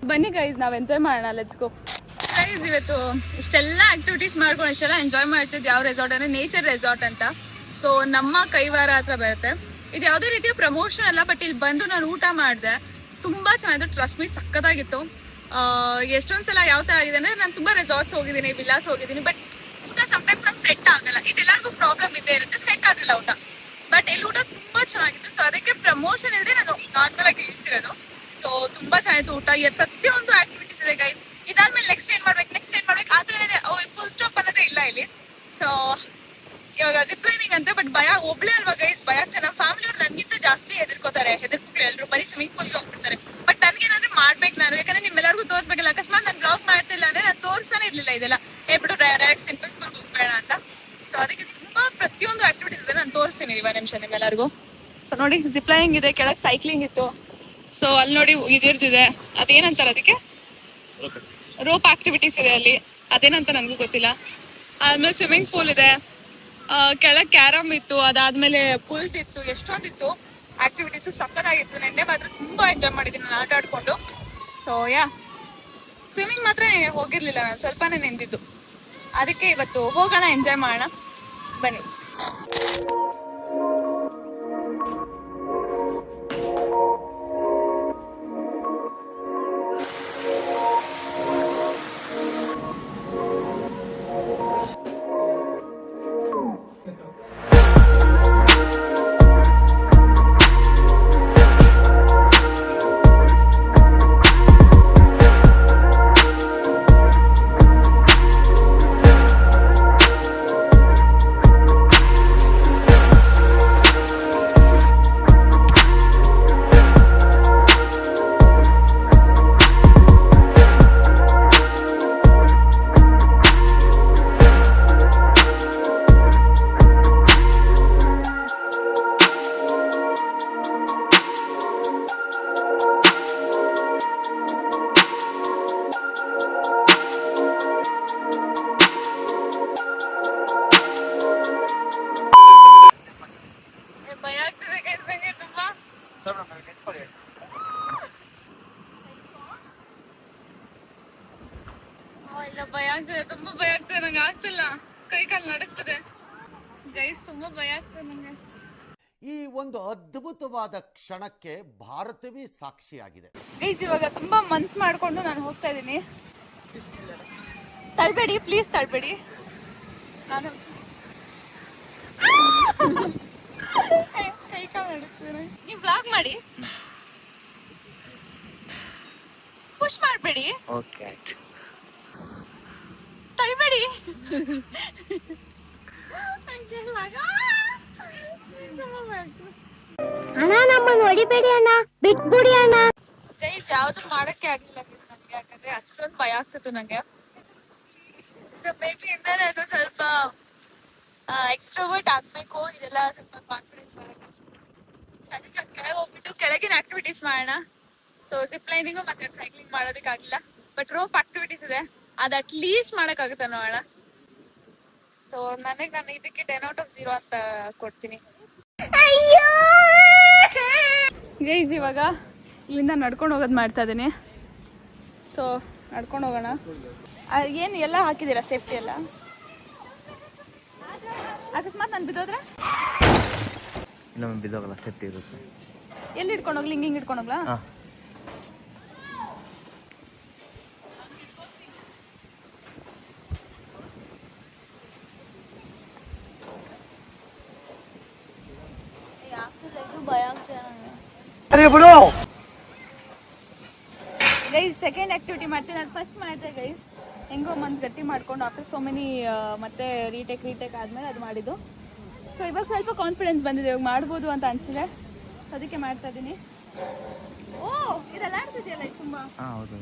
ಬನ್ನಿ ಗೈಸ್, ನಾವು ಎಂಜಾಯ್ ಮಾಡೋಣ. Let's go guys. ಇವತ್ತು ಇಷ್ಟೆಲ್ಲ ಆಕ್ಟಿವಿಟೀಸ್ ಮಾಡ್ಕೊಂಡು ಇಷ್ಟೆಲ್ಲ ಎಂಜಾಯ್ ಮಾಡ್ತಿದ್ದು ಯಾವ ರೆಸಾರ್ಟ್ ಅಂದರೆ ನೇಚರ್ ರೆಸಾರ್ಟ್ ಅಂತ. ಸೊ ನಮ್ಮ ಕೈವಾರ ಹತ್ರ ಬರುತ್ತೆ. ಇದು ಯಾವುದೇ ರೀತಿಯ ಪ್ರಮೋಷನ್ ಅಲ್ಲ, ಬಟ್ ಇಲ್ಲಿ ಬಂದು ನಾನು ಊಟ ಮಾಡಿದೆ. ತುಂಬ ಚೆನ್ನಾಗಿತ್ತು, ಟ್ರಸ್ಟ್ ಮೀ ಸಕ್ಕತ್ತಾಗಿತ್ತು. ಎಷ್ಟೊಂದು ಸಲ ಯಾವ ಥರ ಆಗಿದೆ ಅಂದರೆ ನಾನು ತುಂಬ ರೆಸಾರ್ಟ್ಸ್ ಹೋಗಿದ್ದೀನಿ, ವಿಲಾಸ್ ಹೋಗಿದ್ದೀನಿ, ಬಟ್ ಊಟ ಸಮ್ಟೈಮ್ಸ್ ನಮ್ಗೆ ಸೆಟ್ ಆಗಲ್ಲ. ಇದೆಲ್ಲರಿಗೂ ಪ್ರಾಬ್ಲಮ್ ಇದ್ದೇ ಇರುತ್ತೆ, ಸೆಟ್ ಆಗಲ್ಲ ಊಟ. ಬಟ್ ಇಲ್ಲಿ ಊಟ ತುಂಬ ಚೆನ್ನಾಗಿತ್ತು. ಸೊ ಅದಕ್ಕೆ ಪ್ರಮೋಷನ್ ಇದ್ರೆ ನಾನು ನಾರ್ಮಲ್ ಆಗಿ ಇರ್ತಿರೋದು. ಸೊ ತುಂಬ ಚೆನ್ನಾಗಿತ್ತು ಊಟ. ಪ್ರತಿಯೊಂದು ಆಕ್ಟಿವಿಟೀಸ್ ಇದೆ ಗೈಸ್. ಇದಾದ್ಮೇಲೆ ನೆಕ್ಸ್ಟ್ ಏನ್ ಮಾಡ್ಬೇಕು ಆ ಥರ ಫುಲ್ ಸ್ಟಾಪ್ ಅನ್ನೋದೇ ಇಲ್ಲ ಇಲ್ಲಿ. ಸೊ ಇವಾಗ ಜಿಪ್ ಲೈನಿಂಗ್ ಅಂತ. ಬಟ್ ಭಯ ಒಬ್ಳೆ ಅಲ್ವಾ ಗೈಸ್, ಭಯ ಆಗ್ತದೆ. ನಮ್ಮ ಫ್ಯಾಮಿಲಿ ಅವ್ರು ನನಗಿಂತ ಜಾಸ್ತಿ ಹೆದರ್ಕೋತಾರೆ. ಹೆದರ್ಕೊಂಡು ಎಲ್ಲರೂ ಬರೀ ಸ್ವಿಮ್ಮಿಂಗ್ ಪೂಲ್ಗೆ ಹೋಗ್ಬಿಡ್ತಾರೆ. ಬಟ್ ನನ್ಗೇನಾದ್ರೂ ಮಾಡ್ಬೇಕು ನಾನು, ಯಾಕಂದ್ರೆ ನಿಮ್ಮೆಲ್ಲರಿಗೂ ತೋರಿಸ್ಬೇಕಲ್ಲ. ಅಕಸ್ಮಾತ್ ನಾನು ಬ್ಲಾಗ್ ಮಾಡ್ತಿಲ್ಲ ಅಂದ್ರೆ ನಾನು ತೋರಿಸ್ತಾನೆ ಇರ್ಲಿಲ್ಲ ಇದೆಲ್ಲ. ಬಿಡು ಡೈರೆಕ್ಟ್ ಸಿಂಪಲ್ ಪೂಲ್ ಹೋಗ್ಬೇಡ ಅಂತ. ಸೊ ಅದಕ್ಕೆ ತುಂಬಾ ಪ್ರತಿಯೊಂದು ಆಕ್ಟಿವಿಟೀಸ್ ಇದೆ, ನಾನು ತೋರಿಸ್ತೀನಿ ಇವಾಗ ನಿಮಿಷ ನಿಮ್ಮೆಲ್ಲರಿಗೂ. ಸೊ ನೋಡಿ ಜಿಪ್ ಲೈನಿಂಗ್ ಇದೆ, ಕೆಳಗೆ ಸೈಕ್ಲಿಂಗ್ ಇತ್ತು. ಸೊ ಅಲ್ಲಿ ನೋಡಿ ಇದಿರ್ತಿದೆ, ಅದೇನಂತಾರೆ ಅದಕ್ಕೆ, ರೋಪ್ ಆಕ್ಟಿವಿಟೀಸ್ ಇದೆ ಅಲ್ಲಿ, ಅದೇನಂತ ನನಗೂ ಗೊತ್ತಿಲ್ಲ. ಆದ್ಮೇಲೆ ಸ್ವಿಮ್ಮಿಂಗ್ ಪೂಲ್ ಇದೆ, ಕೆಳಗೆ ಕ್ಯಾರಮ್ ಇತ್ತು, ಅದಾದ್ಮೇಲೆ ಪುಲ್ಟ್ ಇತ್ತು, ಎಷ್ಟೊಂದಿತ್ತು ಆಕ್ಟಿವಿಟೀಸು. ಸಕ್ಕತ್ತಾಗಿತ್ತು. ನೆನ್ನೆ ಮಾತ್ರ ತುಂಬಾ ಎಂಜಾಯ್ ಮಾಡಿದ್ದೀನಿ ನಾನು ಆಟ ಆಡ್ಕೊಂಡು. ಸೊ ಯಾ ಸ್ವಿಮ್ಮಿಂಗ್ ಮಾತ್ರ ಹೋಗಿರ್ಲಿಲ್ಲ ನಾನು, ಸ್ವಲ್ಪನೇ ನಿಂತಿದ್ದು. ಅದಕ್ಕೆ ಇವತ್ತು ಹೋಗೋಣ, ಎಂಜಾಯ್ ಮಾಡೋಣ ಬನ್ನಿ. ಭಯ ಆಗ್ತದೆ, ತುಂಬಾ ಭಯ ಆಗ್ತದೆ. ನಂಗೆ ಆಗ್ತಿಲ್ಲ, ಕೈ ಕಾಲು ನಡುಕ್ತದೆ ಗೈಸ್, ತುಂಬಾ ಭಯ ಆಗ್ತದೆ ನಂಗೆ. ಈ ಒಂದು ಅದ್ಭುತವಾದ ಕ್ಷಣಕ್ಕೆ ಭಾರತವೇ ಸಾಕ್ಷಿಯಾಗಿದೆ. ಗೈಸ್ ಇವಾಗ ತುಂಬಾ ಮನ್ಸ್ ಮಾಡ್ಕೊಂಡು ನಾನು ಹೋಗ್ತಾ ಇದ್ದೀನಿ. ತಳ್ಬೇಡಿ ಪ್ಲೀಸ್, ತಳ್ಬೇಡಿ. ನಾನು ಕೈ ಕಾಲು ನಡುಕ್ತೇನೆ. ನೀವು ವ್ಲಾಗ್ ಮಾಡಿ, ಪುಷ್ ಮಾಡಬೇಡಿ. ಓಕೆ ತಳ್ಬೇಡಿ. ಅಣ್ಣ ನಮ್ಮನ್ನು ಹೊಡಿಬೇಡಿ ಅಣ್ಣ, ಬಿಟ್ಬಿಡಿ ಅಣ್ಣ. ಗೈಸ್ ಯಾವ್ದು ಮಾಡಕ್ಕೆ ಆಗಿಲ್ಲ ನನಗೆ, ಯಾಕಂದ್ರೆ ಅಷ್ಟೊಂದು ಭಯ ಆಗ್ತಿತ್ತು ನಂಗೆ. ಮೇಬಿ ಇಂದಾನೆ ಅದು ಸ್ವಲ್ಪ ಎಕ್ಸ್ಟ್ರೋವರ್ಟ್ ಆಗ್ಬೇಕು, ಇದೆಲ್ಲ ಸ್ವಲ್ಪ ಕಾನ್ಫಿಡೆನ್ಸ್ ಬರಕ್ಕೆ. ಅದಕ್ಕೆ ಕೆಳಗೆ ಹೋಗ್ಬಿಟ್ಟು ಕೆಳಗಿನ ಆಕ್ಟಿವಿಟೀಸ್ ಮಾಡೋಣ. ಸೊ ಜಿಪ್ ಲೈನಿಂಗು ಮತ್ತೆ ಸೈಕ್ಲಿಂಗ್ ಮಾಡೋದಕ್ಕಾಗಿಲ್ಲ, ಬಟ್ ರೋಪ್ ಆಕ್ಟಿವಿಟೀಸ್ ಇದೆ, ಅದು ಅಟ್ಲೀಸ್ಟ್ ಮಾಡೋಕ್ಕಾಗುತ್ತೆ ನೋಡೋಣ. ಸೊ ನಾನು ಇದಕ್ಕೆ 10/0 ಅಂತ ಕೊಡ್ತೀನಿ. ಗೈಸ್ ಇವಾಗ ಇಲ್ಲಿಂದ ನಡ್ಕೊಂಡು ಹೋಗೋದು ಮಾಡ್ತಾ ಇದ್ದೀನಿ. ಸೊ ನಡ್ಕೊಂಡು ಹೋಗೋಣ. ಏನು ಎಲ್ಲ ಹಾಕಿದ್ದೀರಾ ಸೇಫ್ಟಿ ಎಲ್ಲ? ಅಕಸ್ಮಾತ್ ನಾನು ಬಿದ್ದೋದ್ರೆ ಇನ್ನೊಮ್ಮೆ ಬಿದ್ದೋಗಲ್ಲ, ಸೇಫ್ಟಿ ಇರುತ್ತೆ. ಎಲ್ಲಿ ಇಟ್ಕೊಂಡು ಹೋಗ್ಲಿ? ಹಿಂಗೆ ಇಟ್ಕೊಂಡು ಹೋಗ್ಲಾ? ಗೈಸ್ ಸೆಕೆಂಡ್ ಆಕ್ಟಿವಿಟಿ ಮಾಡ್ತೀನಿ. ಅದು ಫಸ್ಟ್ ಮಾಡಿದೆ ಗೈಸ್, ಹೆಂಗೋ ಮನ್ಸು ಗಟ್ಟಿ ಮಾಡ್ಕೊಂಡು ಆಫ್ಟರ್ ಸೋ ಮೆನಿ ಮತ್ತೆ ರೀಟೇಕ್ ಆದಮೇಲೆ ಅದು ಮಾಡಿದ್ದು. ಸೊ ಇವಾಗ ಸ್ವಲ್ಪ ಕಾನ್ಫಿಡೆನ್ಸ್ ಬಂದಿದೆ, ಇವಾಗ ಮಾಡ್ಬೋದು ಅಂತ ಅನಿಸಿದೆ, ಅದಕ್ಕೆ ಮಾಡ್ತಾ ಇದ್ದೀನಿ. ಓ ಇದೆಲ್ಲ ಆಡ್ತಿದೆಯಲ್ಲ ಇದು ತುಂಬ. ಹೌದು.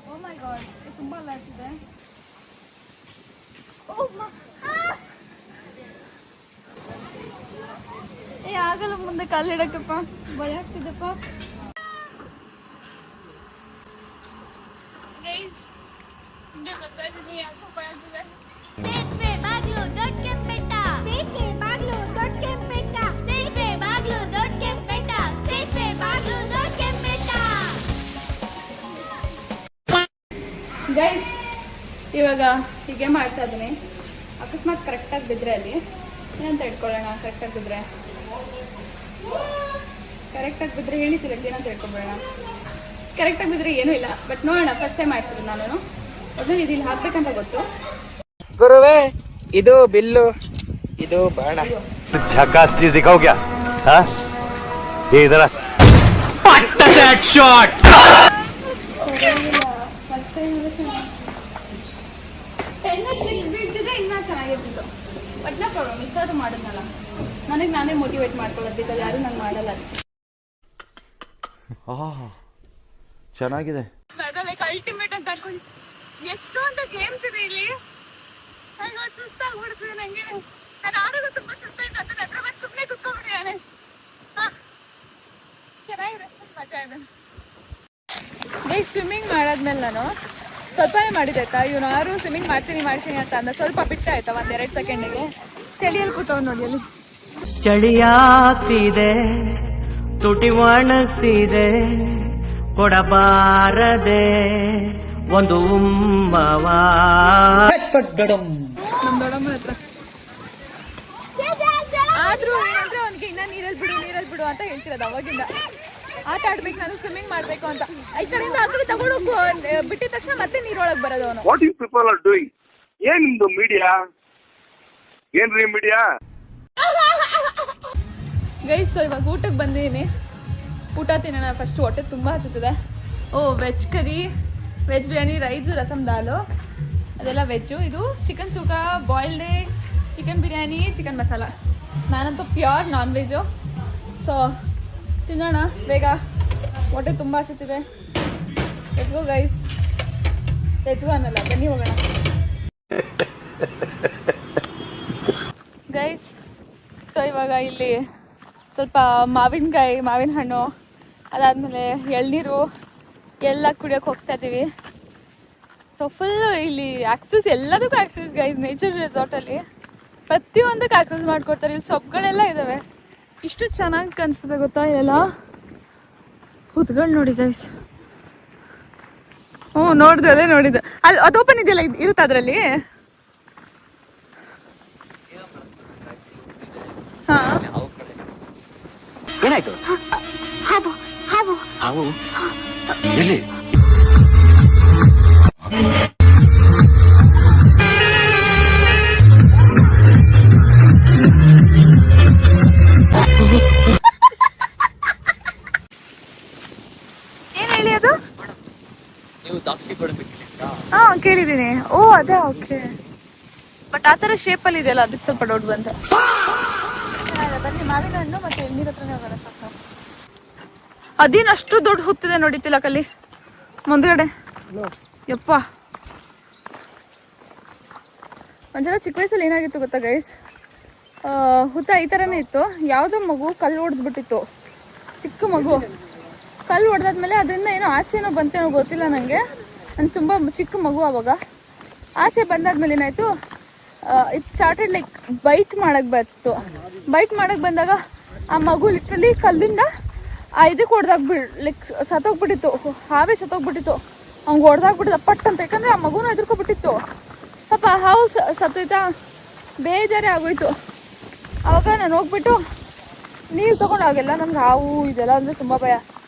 ಓ ಮೈ ಗಾಡ್, ಇದು ತುಂಬ ಅಲ್ಲ ಆಡ್ತಿದೆ. ಆಗಲ್ಲ ಮುಂದೆ ಕಾಲಿಡಕ್ಕಪ್ಪ, ಭಯ ಆಗ್ತಿದೆಪ್ಪ. ಸೇತುವೆ ಬಾಗ್ಲು ದೊಡ್ಡ ಕೆಂಪೆಟ್ಟ, ಸೇತುವೆ ಬಾಗ್ಲು ದೊಡ್ಡ ಕೆಂಪೆಟ್ಟ, ಸೇತುವೆ ಬಾಗ್ಲು ದೊಡ್ಡ ಕೆಂಪೆಟ್ಟ, ಸೇತುವೆ ಬಾಗ್ಲು ದೊಡ್ಡ ಕೆಂಪೆಟ್ಟ. ಗೈಸ್ ಇವಾಗ ಹೀಗೆ ಮಾಡ್ತಾ ಇದ್ದೀನಿ. ಅಕಸ್ಮಾತ್ ಕರೆಕ್ಟಾಗಿ ಬಿದ್ದರೆ ಅಲ್ಲಿ ಏನಂತ ಇಟ್ಕೊಳ್ಳೋಣ? ಕರೆಕ್ಟಾಗಿ ಬಿದ್ದರೆ ಹೇಳಿತಿಲ್ಲ ಏನಂತ ಇಟ್ಕೊಬೇಡ. ಕರೆಕ್ಟಾಗಿ ಬಿದ್ದರೆ ಏನೂ ಇಲ್ಲ, ಬಟ್ ನೋಡೋಣ. ಫಸ್ಟ್ ಟೈಮ್ ಮಾಡ್ತೀನಿ ನಾನು. ಒಟ್ನಲ್ಲಿ ಇದು ಇಲ್ಲಿ ಹಾಕ್ಬೇಕಂತ ಗೊತ್ತು. ಗುರುವೇ ಇದು ಬಿಲ್ಲು, ಇದು ಬಾಣ. झकास चीज दिखाओ क्या? हाँ ये इधर ಬಿದ್ದಿದ್ರೆ ಇನ್ನೂ ಚೆನ್ನಾಗಿರ್ತಿತ್ತು. ಬಟ್ ನೋ ಪ್ರಾಬ್ಲಮ್, ಇಷ್ಟಾದ್ರೂ ಮಾಡಿದ್ನಲ್ಲ, ನನಗೆ ನಾನೇ ಮೋಟಿವೇಟ್ ಮಾಡ್ಕೊಳ್ಳೋದು, ಬಿಕಾಸ್ ಯಾರು ನಂಗೆ ಮಾಡಲ್ಲ. ಚೆನ್ನಾಗಿದೆ. ಅಲ್ಟಿಮೇಟ್ ಅಂತ ಅನ್ಕೊಂಡು ಎಷ್ಟೊಂದು ಗೇಮ್ಸ್ ಇದೆ ಇಲ್ಲಿ. ನಂಗೆ ಸುಸ್ತಾಗ್ಬಿಡ್ತದೆ. ನಂಗೆ ನಾನು ಆಡೋದು ತುಂಬ ಸುಸ್ತಾಯ್ತು ಅಂತ ಹತ್ರ ಬಂದು ಸುಮ್ಮನೆ ಕುತ್ಕೊಂಡ್ಬಿಟ್ಟಿದ್ದಾನೆ. ಚೆನ್ನಾಗಿದೆ, ಮಜಾ ಇದೆ. ಸ್ವಿಮ್ಮಿಂಗ್ ಮಾಡಾದ್ಮೇಲೆ ನಾನು ಸ್ವಲ್ಪನೇ ಮಾಡಿದೆ ಆಯ್ತಾ. ಇವನು ಯಾರು ಸ್ವಿಮ್ಮಿಂಗ್ ಮಾಡ್ತೀನಿ ಅಂತ ಅಂದ ಸ್ವಲ್ಪ ಬಿಟ್ಟ ಆಯ್ತಾ 1-2 ಸೆಕೆಂಡಿಗೆ. ಚಳಿಯಲ್ಲಿ ಕೂತವ್ ನೋಡಿ ಅಲ್ಲಿ. ಚಳಿಯಾಗ್ತಿದೆ, ತುಟಿ ಒಣಗ್ತಿದೆ, ಕೊಡಬಾರದೆ ಒಂದು ಉಮ್ಮವ. ನಮ್ಮ ದೊಡ್ಡಮ್ಮನ ಹತ್ರ ಆದ್ರೂ ಏನಂದ್ರೆ ಅವನಿಗೆ ಇನ್ನ ನೀರಲ್ಲಿ ಬಿಡು ಅಂತ ಹೇಳ್ತಿರೋದು ಅವಾಗಿಂದ. ಆಟ ಆಡ್ಬೇಕು, ನಾನು ಸ್ವಿಮ್ಮಿಂಗ್ ಮಾಡ್ಬೇಕು ಅಂತ. ಈ ಕಡೆಯಿಂದ ಆ ಕಡೆ ತಗೊಂಡೋಗು ಬಿಟ್ಟಿದ ತಕ್ಷಣ ಮತ್ತೆ ನೀರೊಳಗೆ ಬರೋದು ಅವನು. What you people are doing? ಏನ್ ನಿಮ್ದು ಮೀಡಿಯಾ? ಏನ್ರಿ ಮೀಡಿಯಾ? ಗೈಸ್ ಸೊ ಇವಾಗ ಊಟಕ್ಕೆ ಬಂದಿದ್ದೀನಿ. ಊಟ ತಿನ್ನೋಣ ಫಸ್ಟ್, ಹೊಟ್ಟೆ ತುಂಬ ಹಸುತ್ತದೆ. Veg curry, veg biryani, rice, rasam ದಾಲು ಅದೆಲ್ಲ ವೆಜ್ಜು. ಇದು chicken sukka, boiled egg, chicken biryani, chicken masala. ನಾನಂತೂ ಪ್ಯೂರ್ ನಾನ್ ವೆಜ್ಜು. ಸೊ ತಿನ್ನೋಣ ಬೇಗ, ಹೊಟ್ಟೆ ತುಂಬ ಹಸುತ್ತಿದೆ. Let's go guys, let's go ಅನ್ನಲ್ಲ, ಬನ್ನಿ ಹೋಗೋಣ ಗೈಸ್. ಸೊ ಇವಾಗ ಇಲ್ಲಿ ಸ್ವಲ್ಪ ಮಾವಿನ ಹಣ್ಣು, ಅದಾದಮೇಲೆ ಎಳ್ನೀರು ಎಲ್ಲ ಕುಡಿಯೋಕೆ ಹೋಗ್ತಾ ಇದ್ದೀವಿ. ಸೊ ಫುಲ್ಲು ಇಲ್ಲಿ ಆಕ್ಸಸ್, ಎಲ್ಲದಕ್ಕೂ ಆಕ್ಸಸ್ ಗೈಸ್. ನೇಚರ್ ರೆಸಾರ್ಟಲ್ಲಿ ಪ್ರತಿಯೊಂದಕ್ಕೆ ಆಕ್ಸಸ್ ಮಾಡಿಕೊಡ್ತಾರೆ. ಇಲ್ಲಿ ಸೊಪ್ಪುಗಳೆಲ್ಲ ಇದ್ದಾವೆ. ಇಷ್ಟು ಚೆನ್ನಾಗಿ ಕಾಣಿಸ್ತದೆ ಗೊತ್ತಾ ಎಲ್ಲ. ಹುತ್ಗಳು ನೋಡಿ ಗೈಸ್. ನೋಡಿದೆ ಅಲ್ಲಿ ಅದು ಓಪನ್ ಇದೆಯಲ್ಲ, ಇರುತ್ತೆ ಅದರಲ್ಲಿ. ಹಾಂ ಏನಾಯ್ತು? ಹಾವು ಎಲ್ಲಿ? ಏನ್ ಹೇಳಿ ಅದು? ನೀವು ದಾಕ್ಷಿ ಕೊಡ್ಬೇಕು. ಹಾ ಕೇಳಿದ್ದೀನಿ. ಅದೇ ಓಕೆ. ಬಟ್ ಆ ಥರ ಶೇಪಲ್ಲಿ ಇದೆಯಲ್ಲ, ಅದಕ್ಕೆ ಸ್ವಲ್ಪ ಡೌಟ್ ಬಂತು. ಬನ್ನಿ ಮಾವಿನ ಹಣ್ಣು ಮತ್ತೆ ಎಳ್ನೀರ ಹತ್ರನೇ ಹೋಗೋಣ ಸಾಕು. ಅದೇನು ಅಷ್ಟು ದೊಡ್ಡ ಹುತ್ತಿದೆ ನೋಡಿ ತಿಲಕಲ್ಲಿ ಮುಂದ್ಗಡೆ. ಯಪ್ಪ, ಒಂದ್ಸಲ ಚಿಕ್ಕ ವಯಸ್ಸಲ್ಲಿ ಏನಾಗಿತ್ತು ಗೊತ್ತಾ ಗೈಸ್, ಹುತ್ತ ಈ ಥರನೇ ಇತ್ತು. ಯಾವುದೋ ಮಗು ಕಲ್ಲು ಹೊಡೆದ್ಬಿಟ್ಟಿತ್ತು, ಚಿಕ್ಕ ಮಗು. ಕಲ್ಲು ಹೊಡೆದಾದ್ಮೇಲೆ ಅದರಿಂದ ಏನೋ ಆಚೆನೋ ಬಂತೇನೋ ಗೊತ್ತಿಲ್ಲ ನನಗೆ. ತುಂಬ ಚಿಕ್ಕ ಮಗು. ಆವಾಗ ಆಚೆ ಬಂದಾದ್ಮೇಲೆ ಏನಾಯಿತು, ಇಟ್ ಸ್ಟಾರ್ಟೆಡ್ ಲೈಕ್ ಬೈಟ್ ಮಾಡಕ್ಕೆ ಬಂತು. ಬೈಟ್ ಮಾಡಕ್ಕೆ ಬಂದಾಗ ಆ ಮಗು ಲಿಟ್ರಲಿ ಕಲ್ಲಿಂದ ಇದಕ್ಕೆ ಲೈಕ್ ಸತ್ತೋಗ್ಬಿಟ್ಟಿತ್ತು, ಹಾವೇ ಸತ್ತೋಗ್ಬಿಟ್ಟಿತ್ತು. ಅವ್ನಿಗೆ ಹೊಡೆದಾಗ್ಬಿಟ್ಟಿದ್ದ ಪಟ್ ಅಂತ, ಯಾಕಂದರೆ ಆ ಮಗುನೂ ಎದುರ್ಕೊಬಿಟ್ಟಿತ್ತು. ಪಾಪ ಹಾವು ಸತ್ತೋಯ್ತಾ, ಬೇಜಾರೇ ಆಗೋಯ್ತು. ಆವಾಗ ನಾನು ಹೋಗ್ಬಿಟ್ಟು ನೀರು ತೊಗೊಂಡು, ಆಗೆಲ್ಲ ನಮ್ಗೆ ಹಾವು ಇದೆಲ್ಲ ಅಂದರೆ ತುಂಬ ಭಯ.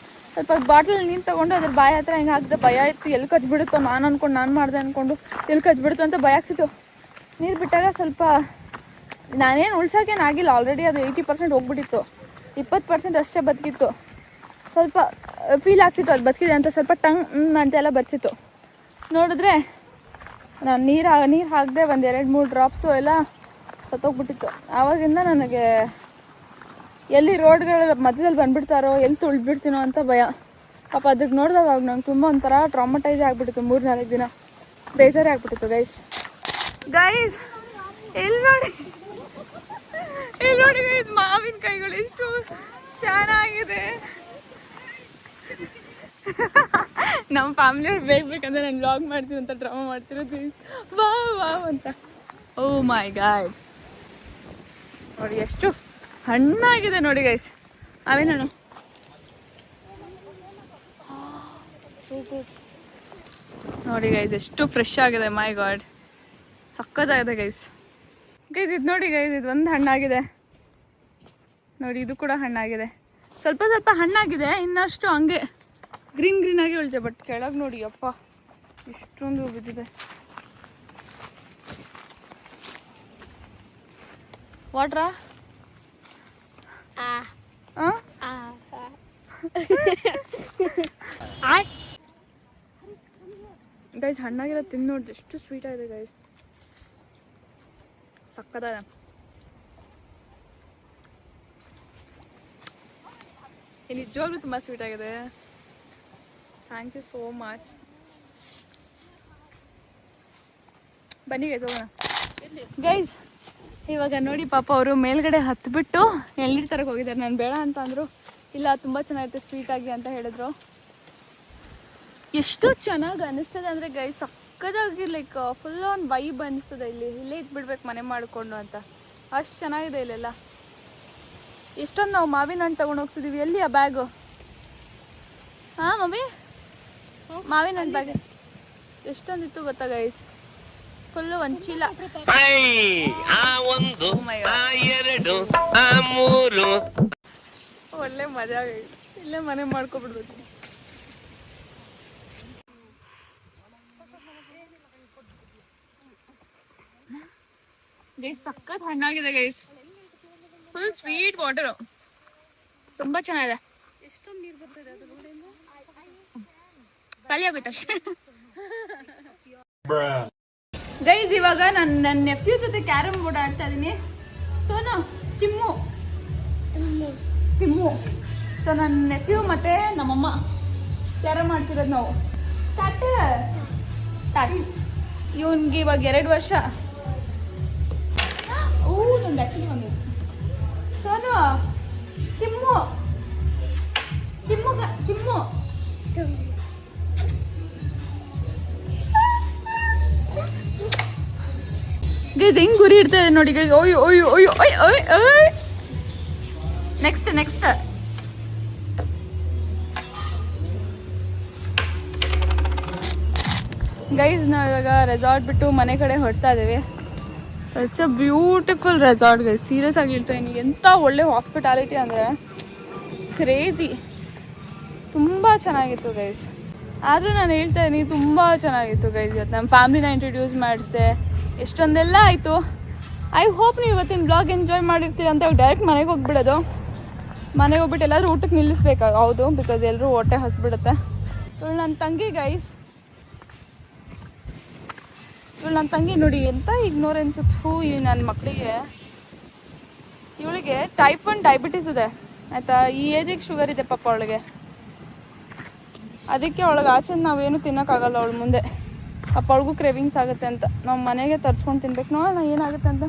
ಸ್ವಲ್ಪ ಬಾಟ್ಲಲ್ಲಿ ನೀರು ತೊಗೊಂಡು ಅದ್ರ ಬಾಯಿ ಹತ್ರ ಹಿಂಗೆ ಹಾಕಿದೆ. ಭಯ ಇತ್ತು, ಎಲ್ಲಿ ಕಚ್ಬಿಡುತ್ತೋ ನಾನು ಮಾಡಿದೆ ಅಂದ್ಕೊಂಡು ಎಲ್ಲಿ ಕಚ್ಬಿಡುತ್ತೋ ಅಂತ ಭಯ ಆಗ್ತಿತ್ತು. ನೀರು ಬಿಟ್ಟಾಗ ಸ್ವಲ್ಪ ನಾನೇನು ಉಳ್ಸೋಕ್ಕೇನು ಆಗಿಲ್ಲ, ಆಲ್ರೆಡಿ ಅದು 80% ಹೋಗ್ಬಿಟ್ಟಿತ್ತು, 20% ಅಷ್ಟೇ ಬದುಕಿತ್ತು. ಸ್ವಲ್ಪ ಫೀಲ್ ಆಗ್ತಿತ್ತು ಅದು ಬದುಕಿದೆ ಅಂತ, ಸ್ವಲ್ಪ ಟಂಗ್ ಅಂತೆಲ್ಲ ಬರ್ತಿತ್ತು. ನೋಡಿದ್ರೆ ನಾನು ನೀರು ಹಾಕಿದೆ, ಒಂದು 2-3 ಡ್ರಾಪ್ಸು ಎಲ್ಲ ಸತ್ತೋಗ್ಬಿಟ್ಟಿತ್ತು. ಆವಾಗಿಂದ ನನಗೆ ಎಲ್ಲಿ ರೋಡ್ಗಳ ಮಧ್ಯದಲ್ಲಿ ಬಂದುಬಿಡ್ತಾರೋ, ಎಲ್ಲಿ ತುಳಿದ್ಬಿಡ್ತೀನೋ ಅಂತ ಭಯ. ಪಾಪ ಅದಕ್ಕೆ ನೋಡಿದಾಗ ಅವಾಗ ನಂಗೆ ತುಂಬ ಒಂಥರ ಟ್ರಾಮಟೈಸ್ ಆಗಿಬಿಟ್ಟಿತ್ತು. 3-4 ದಿನ ಬೇಜಾರೇ ಆಗ್ಬಿಟ್ಟಿತ್ತು. ಗೈಸ್ ಇಲ್ಲಿ ನೋಡಿ ಗೈಸ್, ಮಾವಿನಕಾಯಿಗಳು ಎಷ್ಟು ಚೆನ್ನಾಗಿದೆ. ನಮ್ಮ ಫ್ಯಾಮಿಲಿಯವ್ರು ಬೇಕಂದ್ರೆ ನಾನು ವ್ಲಾಗ್ ಮಾಡ್ತೀನಿ ಅಂತ ಡ್ರಾಮಾ ಮಾಡ್ತಿರೋದು. ವಾವ್ ಅಂತ. ಓ ಮೈ ಗಾಡ್, ನೋಡಿ ಎಷ್ಟು ಹಣ್ಣಾಗಿದೆ ನೋಡಿ ಗೈಸ್. ಅವೇನು ನೋಡಿ ಗೈಸ್, ಎಷ್ಟು ಫ್ರೆಶ್ ಆಗಿದೆ. ಮೈ ಗಾಡ್, ಸಕ್ಕತ್ತಾಗಿದೆ ಗೈಸ್. ಇದು ನೋಡಿ ಗೈಸ್, ಇದು ಒಂದು ಹಣ್ಣಾಗಿದೆ ನೋಡಿ, ಇದು ಕೂಡ ಹಣ್ಣಾಗಿದೆ. ಸ್ವಲ್ಪ ಹಣ್ಣಾಗಿದೆ, ಇನ್ನಷ್ಟು ಹಂಗೆ ಗ್ರೀನ್ ಆಗಿ ಉಳಿದೆ. ಬಟ್ ಕೆಳಗೆ ನೋಡಿ ಅಪ್ಪ ಇಷ್ಟೊಂದು ಬಿದ್ದಿದೆ. ವಾಟ್ರಾ ಗೈಸ್, ಹಣ್ಣಾಗಿರೋ ತಿಂದು ನೋಡಿ ಎಷ್ಟು ಸ್ವೀಟ್ ಆಗಿದೆ ಗೈಸ್, ಸಕ್ಕತ್ತಾಗಿದೆ. ನಿಜವಾಗ್ಲೂ ತುಂಬ ಸ್ವೀಟ್ ಆಗಿದೆ. Thank you so much. ಬನ್ನಿ ಗೈಸ್ ಹೋಗೋಣ. ಗೈಸ್ ಇವಾಗ ನೋಡಿ ಪಾಪ ಅವರು ಮೇಲ್ಗಡೆ ಹತ್ಬಿಟ್ಟು ಎಳ್ನೀರು ತರಕ್ಕೆ ಹೋಗಿದ್ದಾರೆ. ನಾನು ಬೇಡ ಅಂತ ಅಂದರು. ಇಲ್ಲ ತುಂಬ ಚೆನ್ನಾಗಿರುತ್ತೆ ಸ್ವೀಟಾಗಿ ಅಂತ ಹೇಳಿದ್ರು. ಎಷ್ಟು ಚೆನ್ನಾಗಿ ಅನಿಸ್ತದೆ ಅಂದರೆ ಗೈಸ್, ಸಕ್ಕದಾಗಿ ಲೈಕ್ ಫುಲ್ ಒಂದು ವೈಬ್ ಅನಿಸ್ತದೆ. ಇಲ್ಲೇ ಇದ್ಬಿಡ್ಬೇಕು ಮನೆ ಮಾಡಿಕೊಂಡು ಅಂತ, ಅಷ್ಟು ಚೆನ್ನಾಗಿದೆ ಇಲ್ಲೆಲ್ಲ. ಎಷ್ಟೊಂದು ನಾವು ಮಾವಿನ ಹಣ್ಣು ತೊಗೊಂಡು ಹೋಗ್ತಿದ್ದೀವಿ. ಎಲ್ಲಿ ಆ ಬ್ಯಾಗು? ಹಾಂ ಮಮ್ಮಿ, ಮಾವಿನ ಹಣ್ಣು ಬ್ಯಾಗ್ ಎಷ್ಟೊಂದಿತ್ತು ಗೊತ್ತಾ ಗೈಸ್? ಫುಲ್ಲು ಒಂದು ಚೀಲ. ಒಳ್ಳೆ ಮಜಾ ಆಗೈತೆ. ಇಲ್ಲೇ ಮನೆ ಮಾಡ್ಕೊಬಿಡ್ಬೇಕು. ಗೈಸ್ ಸಕ್ಕತ್ ಹಣ್ಣಾಗಿದೆ ಗೈಸ್, ಫುಲ್ ಸ್ವೀಟ್ ವಾಟರು, ತುಂಬ ಚೆನ್ನಾಗಿದೆ. ಎಷ್ಟೊಂದು ನೀರು ಬರ್ತದೆ ಅದು ರೋಡಿಂದ, ಖಾಲಿ ಆಗೋಯ್ತು ಅಷ್ಟೇ. ಗೈಸ್ ಇವಾಗ ನನ್ನ ನೆಫ್ಯೂ ಜೊತೆ ಕ್ಯಾರಮ್ ಬೋರ್ಡ್ ಆಡ್ತಾ ಇದ್ದೀನಿ. ಸೋನು ಚಿಮ್ಮು ತಿಮ್ಮು, ಸೊ ನನ್ನ ನೆಫ್ಯೂ ಮತ್ತೆ ನಮ್ಮಮ್ಮ ಕ್ಯಾರಮ್ ಆಡ್ತಿರೋದು ನಾವು. ಇವನ್ಗೆ ಇವಾಗ 2 ವರ್ಷ. ನಂದು ಆ್ಯಕ್ಚುಲಿ ಬಂದಿತ್ತು. ಸೋನು ತಿಮ್ಮು ತಿಮ್ಮು ತಿಮ್ಮು ಗೈಸ್ ಹೆಂಗ್ ಗುರಿ ಇಡ್ತಾ ಇದೆ ನೋಡಿ ಗೈಸ್. ಓಯ್ ಓಯ್ ಓಯ್ ಓಯ್ ಓಯ್ ಓಯ್. ನೆಕ್ಸ್ಟ್ ಗೈಸ್ ನಾವು ಇವಾಗ ರೆಸಾರ್ಟ್ ಬಿಟ್ಟು ಮನೆ ಕಡೆ ಹೊರಡ್ತಾ ಇದ್ದೀವಿ. Such a beautiful resort guys, serious ಆಗಿ ಹೇಳ್ತಾ ಇದ್ದೀನಿ. ಎಂಥ ಒಳ್ಳೆ ಹಾಸ್ಪಿಟಾಲಿಟಿ ಅಂದರೆ ಕ್ರೇಜಿ, ತುಂಬ ಚೆನ್ನಾಗಿತ್ತು ಗೈಸ್. ಆದರೂ ನಾನು ಹೇಳ್ತಾ ಇದ್ದೀನಿ ತುಂಬ ಚೆನ್ನಾಗಿತ್ತು ಗೈಸ್. ಇವತ್ತು ನಮ್ಮ ಫ್ಯಾಮಿಲಿನ ಇಂಟ್ರೊಡ್ಯೂಸ್ ಮಾಡಿಸಿದೆ, ಎಷ್ಟೊಂದೆಲ್ಲ ಆಯಿತು. ಐ ಹೋಪ್ ನೀವು ಇವತ್ತಿನ ಬ್ಲಾಗ್ ಎಂಜಾಯ್ ಮಾಡಿರ್ತೀರಿ ಅಂತ. ಡೈರೆಕ್ಟ್ ಮನೆಗೆ ಹೋಗ್ಬಿಡೋದು. ಮನೆಗೆ ಹೋಗ್ಬಿಟ್ಟು ಎಲ್ಲಾದರೂ ಊಟಕ್ಕೆ ನಿಲ್ಲಿಸ್ಬೇಕು. ಹೌದು, ಬಿಕಾಸ್ ಎಲ್ಲರೂ ಹೊಟ್ಟೆ ಹಸ್ಬಿಡುತ್ತೆ. ಇವಳು ನನ್ನ ತಂಗಿ ಗೈಸ್, ಇವಳು ನನ್ನ ತಂಗಿ ನೋಡಿ ಎಂಥ ಇಗ್ನೋರೆನ್ಸ್. ಈ ನನ್ನ ಮಕ್ಕಳಿಗೆ, ಇವಳಿಗೆ ಟೈಪ್ 1 ಡಯಾಬಿಟಿಸ್ ಇದೆ ಆಯಿತಾ. ಈ ಏಜಿಗೆ ಶುಗರ್ ಇದೆ ಪಾಪ ಅವಳಿಗೆ. ಅದಕ್ಕೆ ಅವಳಿಗೆ ಆಚೆ ನಾವೇನು ತಿನ್ನೋಕ್ಕಾಗಲ್ಲ ಅವಳ ಮುಂದೆ. ಪಾಪ ಅವಳಿಗೂ ಕ್ರೇವಿಂಗ್ಸ್ ಆಗುತ್ತೆ ಅಂತ ನಾವು ಮನೆಗೆ ತರಿಸ್ಕೊಂಡು ತಿನ್ಬೇಕು. ನೋಡೋಣ ಏನಾಗುತ್ತೆ ಅಂತ.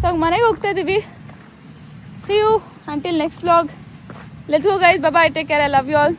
ಸೊ ಮನೆಗೆ ಹೋಗ್ತಾ ಇದ್ದೀವಿ. See you until next vlog. Let's go guys, bye bye, take care, I love you all.